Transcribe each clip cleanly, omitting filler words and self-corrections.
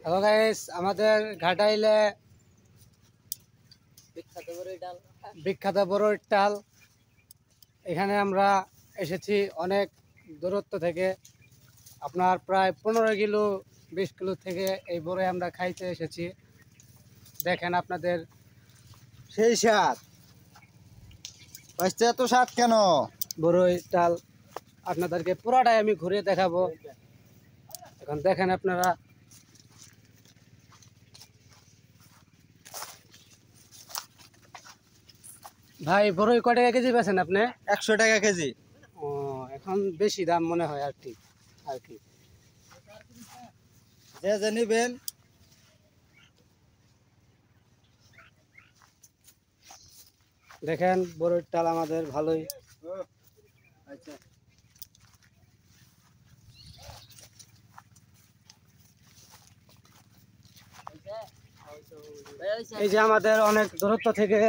Hello guys, আমাদের ঘাটাইলে বিখ্যাত বড়ই ডাল। এখানে আমরা এসেছি অনেক দূরত্ব থেকে, আপনার প্রায় 15 কিলো 20 কিলো থেকে এই বড়ই আমরা খাইতে এসেছি। দেখেন আপনাদের সেই স্বাদ এত স্বাদ কেন? বড়ই ডাল আপনাদেরকে পুরাটাই আমি ঘুরে দেখাবো। এখন দেখেন আপনারা, ভাই বড়ই কয় টাকা কেজি বেছেন আপনি? 100 টাকা কেজি। ও, এখন বেশি দাম মনে হয় আর কি। যে নিবেন দেখেন বড়ই ডাল আমাদের ভালোই। আচ্ছা, এই যে আমাদের অনেক দূরত্ব থেকে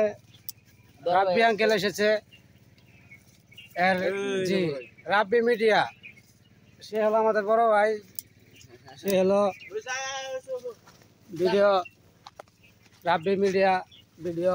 রাব্বি আঙ্কেল এসেছে। জি, রাব্বি মিডিয়া, সে হলো আমাদের বড় ভাই। সে হলো ভিডিও, রাব্বি মিডিয়া ভিডিও